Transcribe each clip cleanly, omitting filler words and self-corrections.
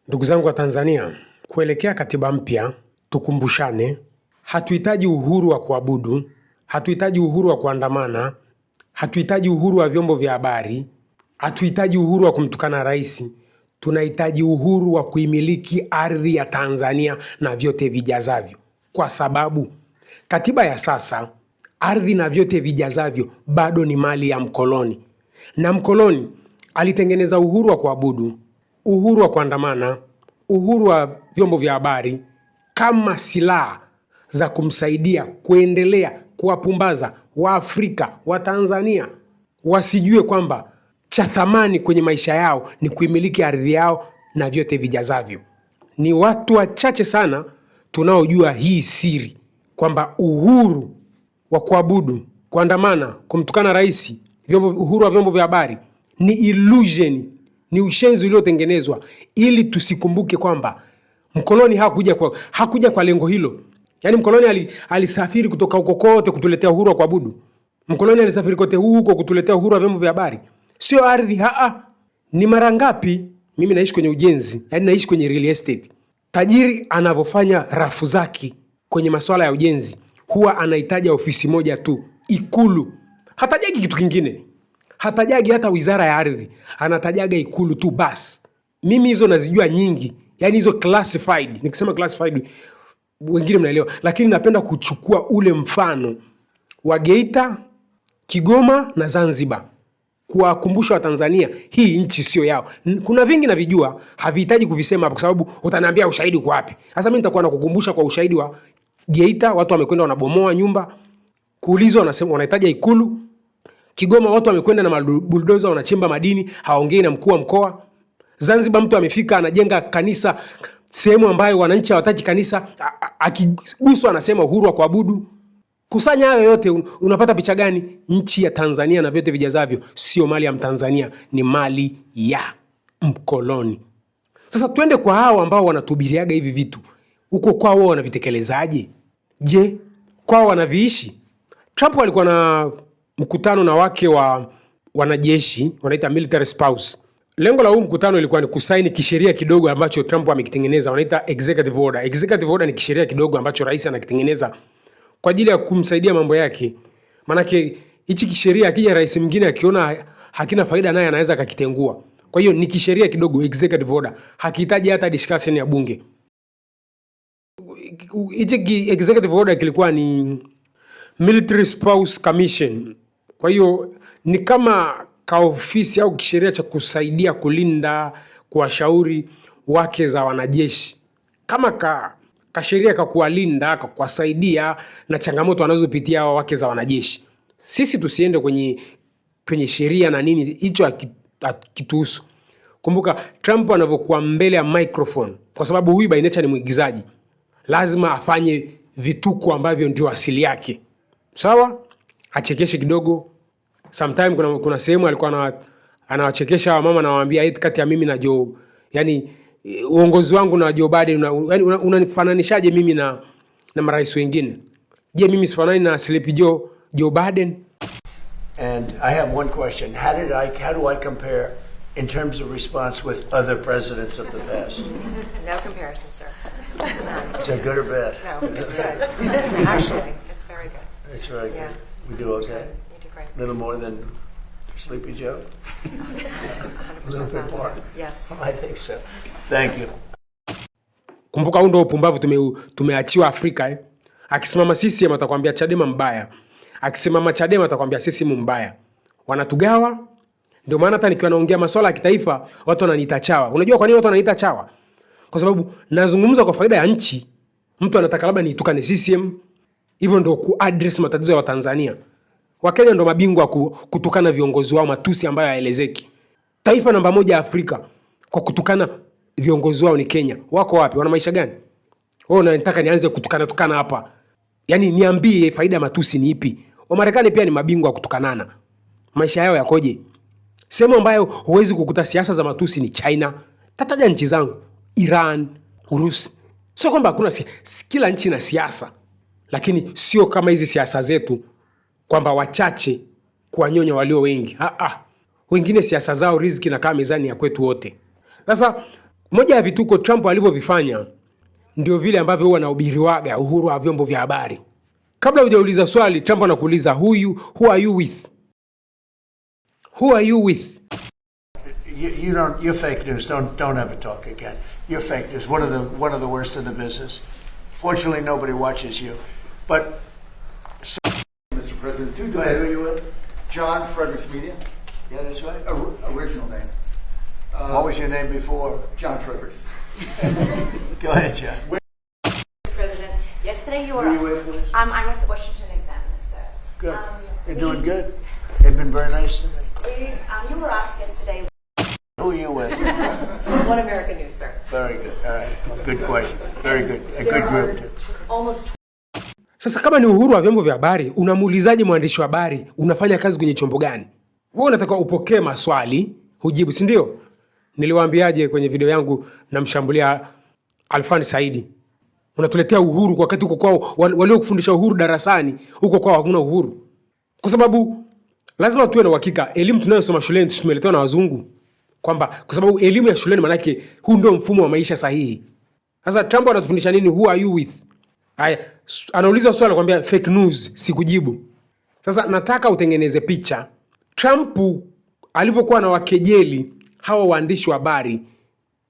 Ndugu zangu wa Tanzania, kuelekea katiba mpya, tukumbushane, hatuhitaji uhuru wa kuabudu, hatuhitaji uhuru wa kuandamana, hatuhitaji uhuru wa vyombo vya habari, hatuhitaji uhuru wa kumtukana rais. Tunahitaji uhuru wa kuimiliki ardhi ya Tanzania na vyote vijazavyo. Kwa sababu katiba ya sasa, ardhi na vyote vijazavyo bado ni mali ya mkoloni. Na mkoloni alitengeneza uhuru wa kuabudu, uhuru wa kuandamana, uhuru wa vyombo vya habari kama silaha za kumsaidia kuendelea kuwapumbaza Waafrika, wa Tanzania wasijue kwamba cha thamani kwenye maisha yao ni kuimiliki ardhi yao na vyote vijazavyo. Ni watu wachache sana tunaojua hii siri kwamba uhuru wa kuabudu, kuandamana, kumtukana rais, uhuru wa vyombo vya habari ni illusion, ni ushenzi uliotengenezwa ili tusikumbuke kwamba mkoloni hakuja kwa lengo hilo. Yaani mkoloni alisafiri kutoka huko kote kutuletea uhuru wa kuabudu. Mkoloni alisafiri kote huko kutuletea uhuru wa vyombo vya habari. Sio ardhi, ni mara ngapi mimi naishi kwenye ujenzi, yaani naishi kwenye real estate. Tajiri anavyofanya rafu zake kwenye masuala ya ujenzi, huwa anahitaji ofisi moja tu, Ikulu. Hatajagi kitu kingine. Hatajagi hata wizara ya ardhi. Anatajaga Ikulu tu basi. Mimi hizo nazijua nyingi. Yaani hizo classified. Nikisema classified wengine mnaelewa, lakini napenda kuchukua ule mfano wa Geita, Kigoma na Zanzibar kuwakumbusha Watanzania hii nchi sio yao. Kuna vingi navijua, havihitaji kuvisema hapo kwa sababu utaniambia ushahidi uko wapi. Sasa mimi nitakuwa nakukumbusha kwa ushahidi wa Geita, watu wamekwenda wanabomoa nyumba, kuulizwa wanasema wanahitaji Ikulu. Kigoma watu wamekwenda na bulldozer wanachimba madini, hawaongei na mkuu wa mkoa. Zanzibar mtu amefika anajenga kanisa sehemu ambayo wananchi hawataki kanisa, akiguswa anasema uhuru wa kuabudu. Kusanya hayo yote, unapata picha gani? Nchi ya Tanzania na vyote vijazavyo sio mali ya Mtanzania, ni mali ya mkoloni. Sasa twende kwa hao ambao wanatubiriaga hivi vitu. Huko kwao wanavitekelezaje? Je, kwao wanaviishi? Trump alikuwa na mkutano na wake wa wanajeshi, wanaita military spouse. Lengo la huu mkutano ilikuwa ni kusaini kisheria kidogo ambacho Trump amekitengeneza, wanaita executive order. Executive order ni kisheria kidogo ambacho rais anakitengeneza kwa ajili ya kumsaidia mambo yake. Manake hichi kisheria akija rais mwingine akiona hakina faida naye anaweza akakitengua. Kwa hiyo ni kisheria kidogo, executive order. Hakihitaji hata discussion ya bunge. Hichi executive order kilikuwa ni Military Spouse Commission. Kwa hiyo ni kama kaofisi au kisheria cha kusaidia kulinda, kuwashauri wake za wanajeshi. Kama kasheria kakuwalinda, kakuwasaidia na changamoto wanazopitia hao wake za wanajeshi. Sisi tusiende kwenye sheria na nini, hicho hakituhusu. Kumbuka Trump anavyokuwa mbele ya microphone, kwa sababu huyu by nature ni mwigizaji, lazima afanye vituko ambavyo ndio asili yake. Sawa? Achekeshe kidogo. Sometime kuna sehemu alikuwa anawachekesha wa mama na waambia eti kati ya mimi na Joe, yani uongozi wangu na Joe Biden unanifananishaje mimi na marais wengine? Je, mimi sifanani na Sleepy Joe Biden? And I have one question. How do I compare in terms of response with other presidents of the past? No comparison, sir. Is that good or bad? No, it's good. Actually, it's very good. It's very good. Yeah. We do okay? You do great. A little more than Sleepy Joe? 100% A little bit more? Yes. I think so. Thank you. Kumbuka huu ndio upumbavu tumeachiwa Afrika. Akisimama CCM atakwambia Chadema mbaya. Akisimama Chadema atakwambia CCM mbaya. Wanatugawa. Ndio maana hata nikiwa naongea masuala ya kitaifa watu wananiita chawa. Unajua kwa nini watu wananiita chawa? Kwa sababu nazungumza kwa faida ya nchi. Mtu anataka labda niitukane CCM. Hivyo ndio kuaddress matatizo ya Watanzania. Wakenya ndio mabingwa kutukana viongozi wao, matusi ambayo haelezeki. Taifa namba 1 ya Afrika kwa kutukana viongozi wao ni Kenya. Wako wapi? Wana maisha gani? Wewe unataka nianze kutukana hapa? Yaani niambie faida ya matusi ni ipi? Wamarekani pia ni mabingwa kutukanana. Maisha yao yakoje? Sehemu ambayo huwezi kukuta siasa za matusi ni China. Tataja nchi zangu, Iran, Urusi. Sio kwamba hakuna kila nchi na siasa. Lakini sio kama hizi siasa zetu kwamba wachache kuwanyonya walio wengi. Wengine siasa zao riziki na kama mezani ya kwetu wote. Sasa Moja ya vituko Trump alivyovifanya ndio vile ambavyo huwa anahubiriwaga uhuru wa vyombo vya habari. Kabla hujauliza swali, Trump anakuuliza who are you with? Who are you with? You don't. You're fake news. Don't ever talk again. You're fake news. One of the worst in the business. Fortunately, nobody watches you. But Mr. President, two go ahead. Who guys. are you with? John Fredericks Media, Yeah, that's right. original name. What was your name before? John Fredericks. Go ahead, John. President, yesterday you were. Who are you with, please? I'm with the Washington Examiner, sir. Good. You're doing good. They've been very nice to me. You were asked yesterday. Who are you with? One American News, sir. Very good. All right. Good question. Very good. A good group. Almost. Sasa kama ni uhuru wa vyombo vya habari, unamuulizaje mwandishi wa habari unafanya kazi kwenye chombo gani? Wewe unataka upokee maswali, hujibu, si ndio? Niliwaambiaje kwenye video yangu namshambulia Alfani Saidi? Unatuletea uhuru kwa wakati huko kwao waliokufundisha uhuru darasani, huko kwao hakuna uhuru. Kwa sababu lazima tuwe na uhakika elimu tunayosoma shuleni tumeletewa na wazungu. Kwamba kwa sababu elimu ya shuleni manake huu ndio mfumo wa maisha sahihi. Sasa Trump anatufundisha nini? Who are you with? Haya, anauliza swali kwambia fake news, sikujibu. Sasa nataka utengeneze picha Trump alivyokuwa na wakejeli hawa waandishi wa habari,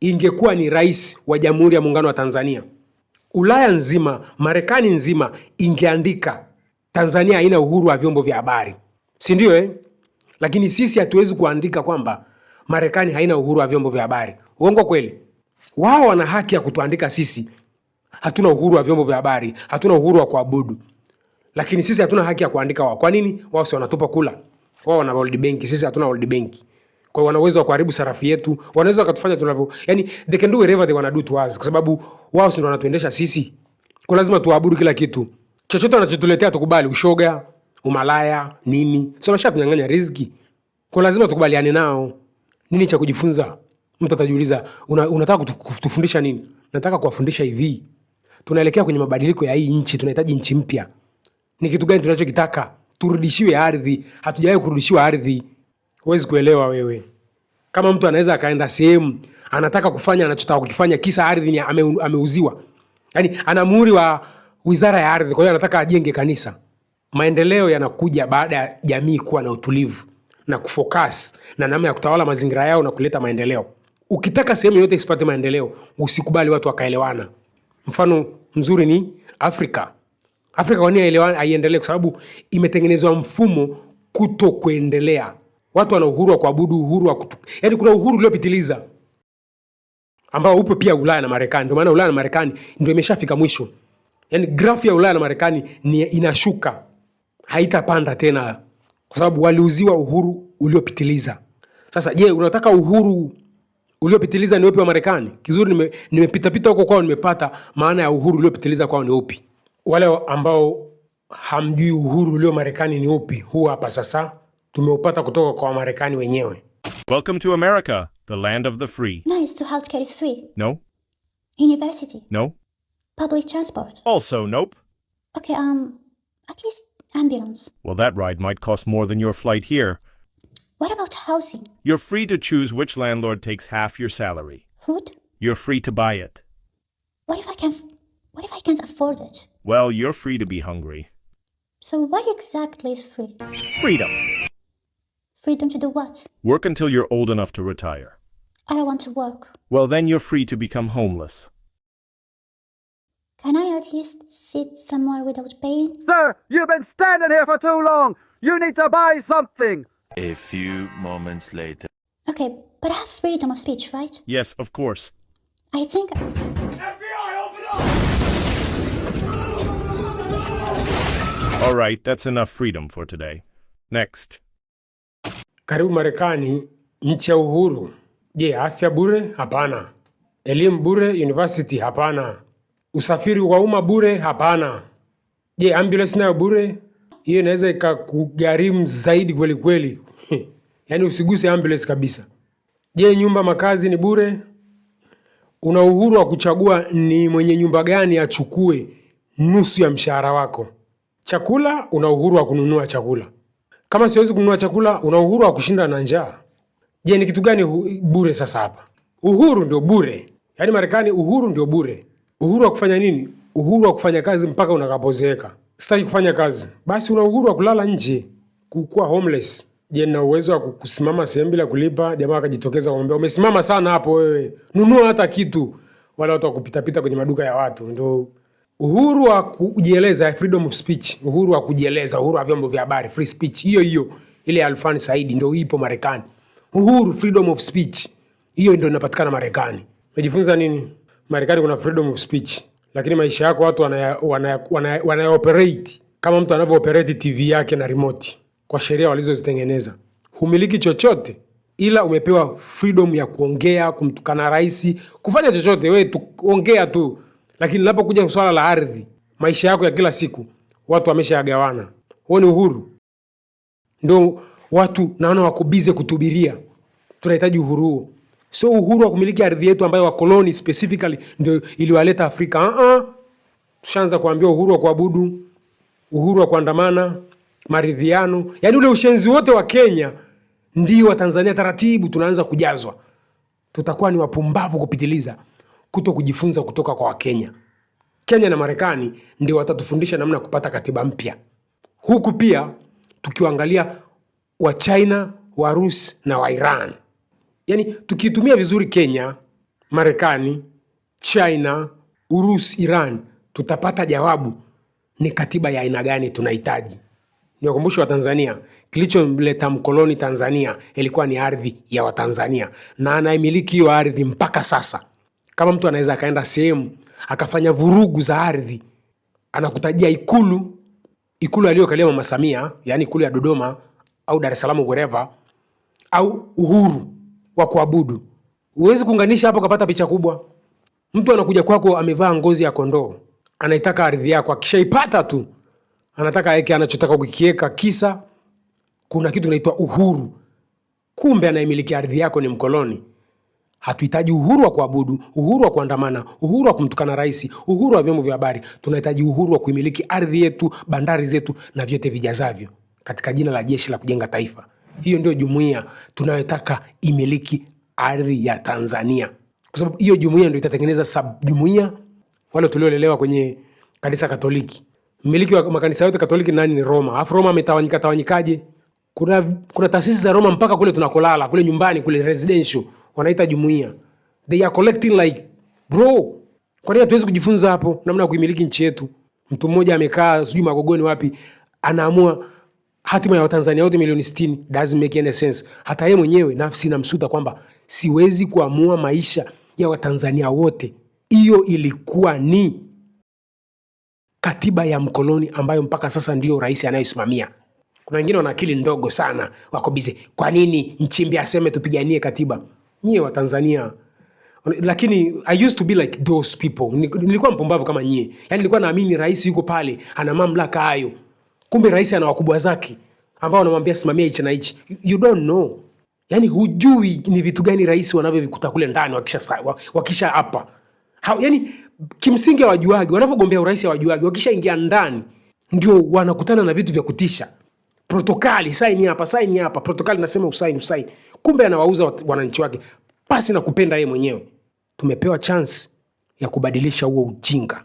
ingekuwa ni rais wa Jamhuri ya Muungano wa Tanzania. Ulaya nzima, Marekani nzima ingeandika Tanzania haina uhuru wa vyombo vya habari. Si ndio Lakini sisi hatuwezi kuandika kwamba Marekani haina uhuru wa vyombo vya habari. Uongo kweli? Wao wana haki ya kutuandika sisi hatuna uhuru wa vyombo vya habari, hatuna uhuru wa kuabudu. Lakini sisi hatuna haki ya kuandika wao. Kwa nini? Wao si wanatupa kula. Wao wana World Bank, sisi hatuna World Bank. Kwa hiyo wana uwezo wa kuharibu sarafu yetu, wanaweza wakatufanya tunavyo. Yaani they can do whatever they wanna do to us kwa sababu wao ndio wanatuendesha sisi. Kwa lazima tuabudu kila kitu. Chochote wanachotuletea tukubali, ushoga, umalaya, nini. Sio wameshatunyang'anya riziki. Kwa lazima tukubaliane nao. Nini cha kujifunza? Mtu atajiuliza, unataka kutufundisha nini? Nataka kuwafundisha hivi. Tunaelekea kwenye mabadiliko ya hii nchi, tunahitaji nchi mpya. Ni kitu gani tunachokitaka? Turudishiwe ardhi. Hatujawahi kurudishiwa ardhi. Huwezi kuelewa wewe. Kama mtu anaweza akaenda sehemu, anataka kufanya anachotaka kukifanya kisa ardhi ni ameuziwa. Yaani ana muhuri wa Wizara ya Ardhi, kwa hiyo anataka ajenge kanisa. Maendeleo yanakuja baada ya jamii kuwa na utulivu na kufocus na namna ya kutawala mazingira yao na kuleta maendeleo. Ukitaka sehemu yote isipate maendeleo, usikubali watu wakaelewana. Mfano mzuri ni Afrika. Afrika kwa nini haiendelee? Kwa sababu imetengenezwa mfumo kuto kuendelea. Watu wana uhuru wa kuabudu, uhuru wa yaani kuna uhuru uliopitiliza ambao upo pia Ulaya na Marekani. Ndio maana Ulaya na Marekani ndio imeshafika mwisho. Yaani grafu ya Ulaya na Marekani inashuka. Haitapanda tena kwa sababu waliuziwa uhuru uliopitiliza. Sasa je, unataka uhuru uliopitiliza ni upi wa Marekani? Kizuri nimepita huko kwao nimepata maana ya uhuru uliopitiliza kwao ni upi. Wale ambao hamjui uhuru ulio Marekani ni upi, huu hapa sasa tumeupata kutoka kwa Marekani wenyewe. Welcome to America, the land of the free. Nice, so healthcare is free. No? University. No? Public transport. Also nope. Okay, at least ambulance. Well, that ride might cost more than your flight here. What about housing? You're free to choose which landlord takes half your salary. Food? You're free to buy it. What if I can't afford it? Well, you're free to be hungry. So what exactly is free? Freedom. Freedom to do what? Work until you're old enough to retire. I don't want to work. Well, then you're free to become homeless. Can I at least sit somewhere without paying? Sir, you've been standing here for too long. You need to buy something. A few moments later. Okay, but I have freedom of speech, right? Yes, of course. I think... All right, that's enough freedom for today. Next. Karibu Marekani, nchi ya uhuru. Je, afya bure? Hapana. Elimu bure, university? Hapana. Usafiri wa umma bure? Hapana. Je, ambulance nayo bure? Hiyo inaweza ikakugharimu zaidi kweli kweli. Yaani usiguse ambulance kabisa. Je, nyumba makazi ni bure? Una uhuru wa kuchagua ni mwenye nyumba gani achukue nusu ya mshahara wako. Chakula, una uhuru wa kununua chakula. Kama siwezi kununua chakula, una uhuru wa kushinda na njaa. Je, ni kitu gani bure sasa hapa? Uhuru ndio bure. Yaani Marekani uhuru ndio bure. Uhuru wa kufanya nini? Uhuru wa kufanya kazi mpaka unakapozeeka. Sitaki kufanya kazi. Basi una uhuru wa kulala nje, kuwa homeless. Je, na uwezo wa kusimama sehemu bila kulipa? Jamaa akajitokeza kumwambia, umesimama sana hapo wewe, nunua hata kitu. Wala watu wakupita pita kwenye maduka ya watu. Ndio uhuru wa kujieleza, freedom of speech, uhuru wa kujieleza, uhuru wa vyombo vya habari, free speech. Hiyo ile ya Alfani Saidi ndio ipo Marekani. Uhuru, freedom of speech. Hiyo ndio inapatikana Marekani. Umejifunza nini? Marekani kuna freedom of speech, lakini maisha yako watu wana operate kama mtu anavyo operate TV yake na remote kwa sheria walizozitengeneza. Humiliki chochote ila umepewa freedom ya kuongea, kumtukana rais, kufanya chochote, wewe ongea tu. Lakini linapokuja swala la ardhi, maisha yako ya kila siku, watu wameshagawana. Huo ni uhuru. Ndio watu naona wako busy kutubiria. Tunahitaji uhuru huo. So uhuru wa kumiliki ardhi yetu ambayo wakoloni specifically ndio iliwaleta Afrika. Tushaanza kuambia uhuru wa kuabudu, uhuru wa kuandamana, maridhiano. Yaani ule ushenzi wote wa Kenya ndio wa Tanzania taratibu tunaanza kujazwa. Tutakuwa ni wapumbavu kupitiliza kuto kujifunza kutoka kwa Wakenya. Kenya na Marekani ndio watatufundisha namna kupata katiba mpya. Huku pia tukiangalia wa China, wa Rusi na wa Iran. Yaani tukitumia vizuri Kenya, Marekani, China, Urusi, Iran, tutapata jawabu ni katiba ya aina gani tunahitaji. Niwakumbushe wa Tanzania, kilichomleta mkoloni Tanzania ilikuwa ni ardhi ya Watanzania, na anaimiliki hiyo ardhi mpaka sasa. Kama mtu anaweza akaenda sehemu akafanya vurugu za ardhi, anakutajia ikulu aliyokalia Mama Samia, yani ikulu ya Dodoma au Dar es Salaam wherever, au uhuru wa kuabudu. Huwezi kuunganisha hapo kupata picha kubwa. Mtu anakuja kwako amevaa ngozi ya kondoo, anaitaka ardhi yako, akishaipata tu anataka yake anachotaka kukiweka, kisa kuna kitu kinaitwa uhuru. Kumbe anayemiliki ardhi yako ni mkoloni. Hatuhitaji uhuru wa kuabudu, uhuru wa kuandamana, uhuru wa kumtukana rais, uhuru wa vyombo vya habari. Tunahitaji uhuru wa kuimiliki ardhi yetu, bandari zetu na vyote vijazavyo katika jina la jeshi la kujenga taifa. Hiyo ndio jumuiya tunayotaka imiliki ardhi ya Tanzania. Kwa sababu hiyo jumuiya ndio itatengeneza sub-jumuiya. Wale tuliolelewa kwenye kanisa Katoliki, mmiliki wa makanisa yote Katoliki nani? Ni Roma. Alafu Roma ametawanyikaje? Kuna taasisi za Roma mpaka kule tunakolala, kule nyumbani, kule residential, wanaita jumuiya. They are collecting like bro. Kwa nini hatuwezi kujifunza hapo namna ya kuimiliki nchi yetu? Mtu mmoja amekaa sijui Magogoni wapi, anaamua hatima ya Watanzania wote milioni 60. Doesn't make any sense. Hata yeye mwenyewe nafsi inamsuta kwamba siwezi kuamua maisha ya Watanzania wote. Hiyo ilikuwa ni katiba ya mkoloni ambayo mpaka sasa ndio rais anayosimamia. Kuna wengine wana akili ndogo sana, wako busy. Kwa nini Nchimbi aseme tupiganie katiba? Nyie wa Tanzania. Lakini I used to be like those people. Nilikuwa mpumbavu kama nyie. Yaani nilikuwa naamini rais yuko pale ana mamlaka hayo. Kumbe rais ana wakubwa zake ambao wanamwambia simamia hichi na hichi. You don't know. Yaani hujui ni vitu gani rais wanavyovikuta kule ndani wakisha hapa. Yaani kimsingi hawajuagi, wanavyogombea urais hawajuagi. Wakishaingia ndani ndio wanakutana na vitu vya kutisha. Protokali, sign hapa, protokali nasema usaini. Kumbe anawauza wananchi wake pasi na kupenda yeye mwenyewe. Tumepewa chance ya kubadilisha huo ujinga.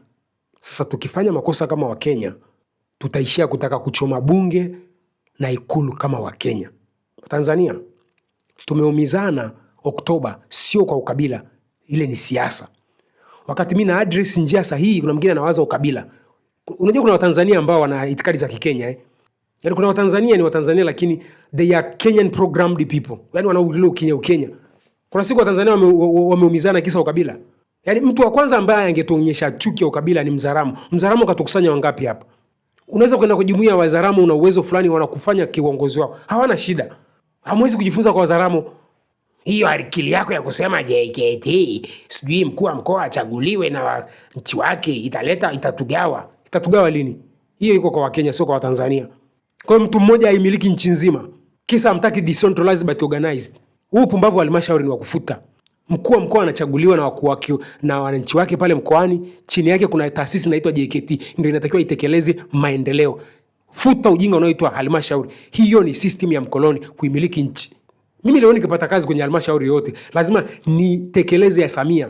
Sasa tukifanya makosa kama Wakenya, tutaishia kutaka kuchoma bunge na ikulu kama Wakenya. Tanzania tumeumizana Oktoba, sio kwa ukabila, ile ni siasa. Wakati mimi na address njia sahihi, kuna mwingine anawaza ukabila. Unajua kuna Watanzania ambao wana itikadi za Kikenya Yaani kuna Watanzania ni Watanzania lakini they are Kenyan programmed people. Yaani wanaulilo Kenya. Kuna siku Watanzania wameumizana kisa ukabila. Yaani mtu wa kwanza ambaye angetuonyesha chuki ya ukabila ni Mzaramo. Mzaramo katukusanya wangapi hapa? Unaweza kwenda kwa jumuiya ya Wazaramo, una uwezo fulani wanakufanya kiongozi wao. Hawana shida. Hamwezi kujifunza kwa Wazaramo. Hiyo akili yako ya kusema JKT, sijui mkuu wa mkoa achaguliwe na nchi wake itatugawa. Itatugawa lini? Hiyo iko kwa Wakenya sio kwa Watanzania. Kwa mtu mmoja aimiliki nchi nzima, kisa hamtaki decentralized but organized. Huu pumbavu wa halmashauri ni wa kufuta. Mkuu wa mkoa anachaguliwa na wakuu wake na wananchi wake pale mkoani, chini yake kuna taasisi inaitwa JKT ndio inatakiwa itekeleze maendeleo. Futa ujinga unaoitwa halmashauri. Hiyo ni system ya mkoloni kuimiliki nchi. Mimi leo nikipata kazi kwenye halmashauri yote lazima nitekeleze ya Samia,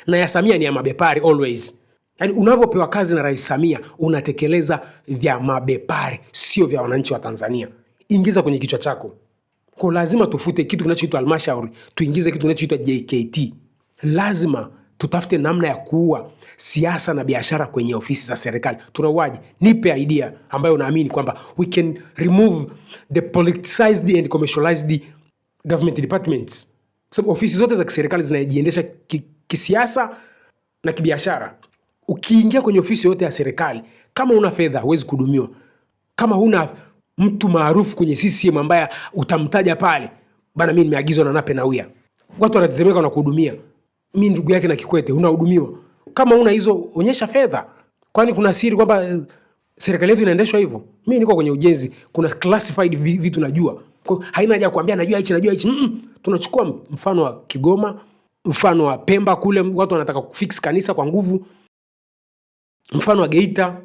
na ya Samia ni ya mabepari always. Yaani unavyopewa kazi na Rais Samia unatekeleza vya mabepari, sio vya wananchi wa Tanzania. Ingiza kwenye kichwa chako. Kwa lazima tufute kitu kinachoitwa halmashauri, tuingize kitu kinachoitwa JKT. Lazima tutafute namna ya kuua siasa na biashara kwenye ofisi za serikali. Tunauaje? Nipe idea ambayo naamini kwamba we can remove the politicized and commercialized government departments. Sababu ofisi zote za kiserikali zinajiendesha kisiasa na kibiashara. Ukiingia kwenye ofisi yote ya serikali, kama una fedha huwezi kuhudumiwa. Kama huna mtu maarufu kwenye CCM ambaye utamtaja pale, bana mimi nimeagizwa na Nape Nnauye, watu wanatetemeka na kuhudumia. Mimi ndugu yake na Kikwete, unahudumiwa. Kama una hizo, onyesha fedha. Kwani kuna siri kwamba serikali yetu inaendeshwa hivyo? Mimi niko kwenye ujenzi, kuna classified vitu najua. Kwa haina haja kuambia najua hichi. Tunachukua mfano wa Kigoma, mfano wa Pemba kule watu wanataka kufix kanisa kwa nguvu. Mfano wa Geita,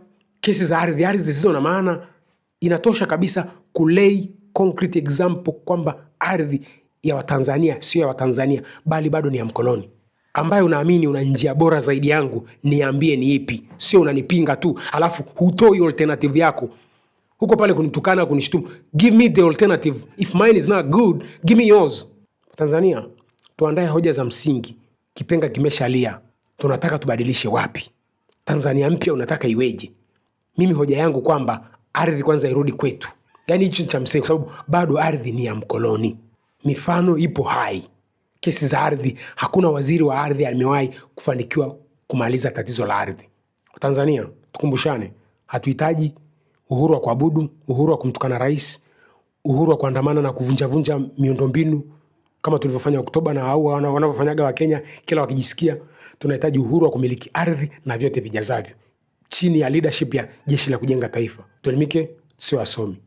kesi za ardhi zisizo na maana. Inatosha kabisa kulay concrete example kwamba ardhi ya Watanzania sio ya Watanzania bali bado ni ya mkoloni. Ambaye unaamini una njia bora zaidi yangu, niambie ni ipi. Sio unanipinga tu alafu hutoi alternative yako. Huko pale kunitukana, kunishtumu. Give me the alternative. If mine is not good, give me yours. Tanzania, tuandae hoja za msingi. Kipenga kimeshalia. Tunataka tubadilishe wapi? Tanzania mpya unataka iweje? Mimi hoja yangu kwamba ardhi kwanza irudi kwetu. Yaani hicho cha msingi, kwa sababu bado ardhi ni ya mkoloni. Mifano ipo hai. Kesi za ardhi, hakuna waziri wa ardhi amewahi kufanikiwa kumaliza tatizo la ardhi. Tanzania, tukumbushane, hatuhitaji uhuru wa kuabudu, uhuru wa kumtukana rais, uhuru wa kuandamana na kuvunja miundombinu kama tulivyofanya Oktoba na au wanavyofanyaga wa Kenya kila wakijisikia. Tunahitaji uhuru wa kumiliki ardhi na vyote vijazavyo chini ya leadership ya Jeshi la Kujenga Taifa. Tuelimike, sio wasomi.